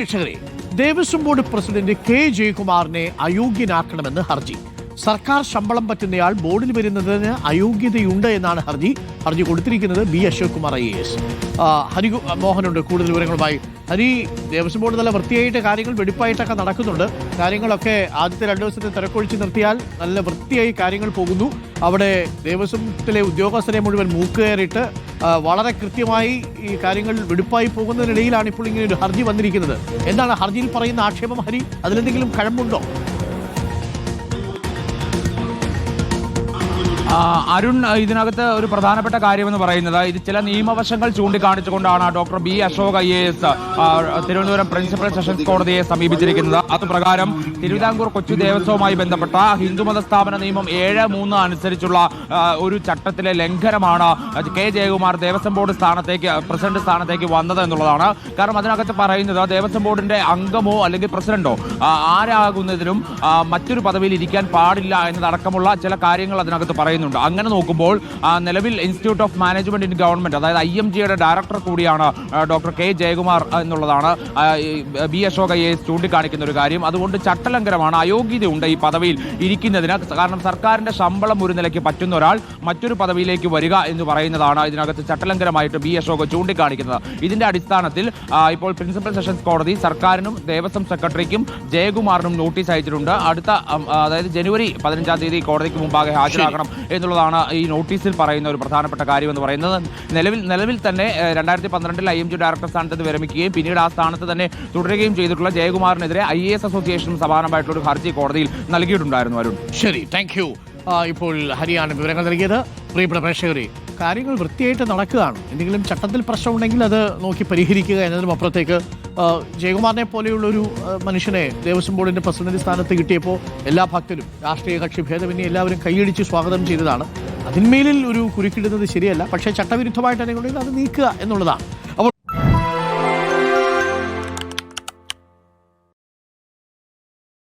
പ്രേക്ഷകരെ, Devaswom board president K ജയകുമാറിനെ അയോഗ്യനാക്കണമെന്ന് ഹർജി. സർക്കാർ ശമ്പളം പറ്റുന്നയാൾ ബോർഡിൽ വരുന്നതിന് അയോഗ്യതയുണ്ട് എന്നാണ് ഹർജി കൊടുത്തിരിക്കുന്നത്. B Ashok Kumar IAS. ഹരി മോഹനുണ്ട് കൂടുതൽ വിവരങ്ങളുമായി. ഹരി, ദേവസ്വം ബോർഡ് നല്ല വൃത്തിയായിട്ട് കാര്യങ്ങൾ വെടിപ്പായിട്ടൊക്കെ നടക്കുന്നുണ്ട്. കാര്യങ്ങളൊക്കെ ആദ്യത്തെ 2 ദിവസത്തെ തിരക്കൊഴിച്ച് നിർത്തിയാൽ നല്ല വൃത്തിയായി കാര്യങ്ങൾ പോകുന്നു. അവിടെ ദേവസ്വത്തിലെ ഉദ്യോഗസ്ഥരെ മുഴുവൻ മൂക്കുകയറിയിട്ട് വളരെ കൃത്യമായി ഈ കാര്യങ്ങൾ വെടിപ്പായി പോകുന്നതിനിടയിലാണ് ഇപ്പോൾ ഇങ്ങനെ ഒരു ഹർജി വന്നിരിക്കുന്നത്. എന്താണ് ഹർജിയിൽ പറയുന്ന ആക്ഷേപം ഹരി? അതിലെന്തെങ്കിലും കഴമ്പുണ്ടോ? അരുൺ, ഇതിനകത്ത് ഒരു പ്രധാനപ്പെട്ട കാര്യമെന്ന് പറയുന്നത് ഇത് ചില നിയമവശങ്ങൾ ചൂണ്ടിക്കാണിച്ചുകൊണ്ടാണ് doctor B Ashok IAS Thiruvananthapuram principal sessions കോടതിയെ സമീപിച്ചിരിക്കുന്നത്. അതുപ്രകാരം തിരുവിതാംകൂർ കൊച്ചി ദേവസ്വവുമായി ബന്ധപ്പെട്ട ഹിന്ദുമത സ്ഥാപന നിയമം 7(3) അനുസരിച്ചുള്ള ഒരു ചട്ടത്തിലെ ലംഘനമാണ് K Jayakumar Devaswom board president സ്ഥാനത്തേക്ക് വന്നത് എന്നുള്ളതാണ്. കാരണം അതിനകത്ത് പറയുന്നത് ദേവസ്വം ബോർഡിന്റെ അംഗമോ അല്ലെങ്കിൽ പ്രസിഡന്റോ ആരാകുന്നതിനും മറ്റൊരു പദവിയിൽ ഇരിക്കാൻ പാടില്ല എന്നതടക്കമുള്ള ചില കാര്യങ്ങൾ അതിനകത്ത് പറയുന്നു. അങ്ങനെ നോക്കുമ്പോൾ നിലവിൽ institute of management in government, അതായത് IMG-യുടെ ഡയറക്ടർ കൂടിയാണ് ഡോക്ടർ കെ ജയകുമാർ എന്നുള്ളതാണ് ബി അശോക് IAS ചൂണ്ടിക്കാണിക്കുന്ന ഒരു കാര്യം. അതുകൊണ്ട് ചട്ടലംഘനമാണ്, അയോഗ്യതയുണ്ട് ഈ പദവിയിൽ ഇരിക്കുന്നതിന്. കാരണം സർക്കാരിന്റെ ശമ്പളം ഒരു നിലയ്ക്ക് പറ്റുന്ന ഒരാൾ മറ്റൊരു പദവിയിലേക്ക് വരിക എന്ന് പറയുന്നതാണ് ഇതിനകത്ത് ചട്ടലംഘനമായിട്ട് ബി അശോക് ചൂണ്ടിക്കാണിക്കുന്നത്. ഇതിന്റെ അടിസ്ഥാനത്തിൽ ഇപ്പോൾ പ്രിൻസിപ്പൽ സെഷൻസ് കോടതി സർക്കാരിനും ദേവസ്വം സെക്രട്ടറിക്കും ജയകുമാറിനും നോട്ടീസ് അയച്ചിട്ടുണ്ട്. അതായത് ജനുവരി 15-ാം തീയതി കോടതിക്ക് മുമ്പാകെ ഹാജരാകണം എന്നുള്ളതാണ് ഈ നോട്ടീസിൽ പറയുന്ന ഒരു പ്രധാനപ്പെട്ട കാര്യം എന്ന് പറയുന്നത്. നിലവിൽ തന്നെ 2012-ൽ IMG ഡയറക്ടർ സ്ഥാനത്ത് നിന്ന് വിരമിക്കുകയും പിന്നീട് ആ സ്ഥാനത്ത് തന്നെ തുടരുകയും ചെയ്തിട്ടുള്ള ജയകുമാറിനെതിരെ IAS അസോസിയേഷനും സമാനമായിട്ടുള്ള ഒരു ഹർജി കോടതിയിൽ നൽകിയിട്ടുണ്ടായിരുന്നു. അരുൺ, ശരി, താങ്ക് യു. ഇപ്പോൾ ഹരിയാണ് വിവരങ്ങൾ നൽകിയത്. പ്രിയപ്പെട്ട പ്രേക്ഷകരെ, കാര്യങ്ങൾ വൃത്തിയായിട്ട് നടക്കുകയാണ്. എന്തെങ്കിലും ചട്ടത്തിൽ പ്രശ്നമുണ്ടെങ്കിൽ അത് നോക്കി പരിഹരിക്കുക എന്നതിനും അപ്പുറത്തേക്ക് ജയകുമാറിനെ പോലെയുള്ളൊരു മനുഷ്യനെ ദേവസ്വം ബോർഡിന്റെ പ്രസിഡന്റ് സ്ഥാനത്ത് കിട്ടിയപ്പോൾ എല്ലാ ഭക്തരും രാഷ്ട്രീയ കക്ഷി ഭേദമന്യേ എല്ലാവരും കൈയടിച്ച് സ്വാഗതം ചെയ്തതാണ്. അതിന്മേലിൽ ഒരു കുരുക്കിടുന്നത് ശരിയല്ല. പക്ഷേ ചട്ടവിരുദ്ധമായിട്ട് ഉണ്ടെങ്കിൽ അത് നീക്കുക എന്നുള്ളതാണ്. അപ്പോൾ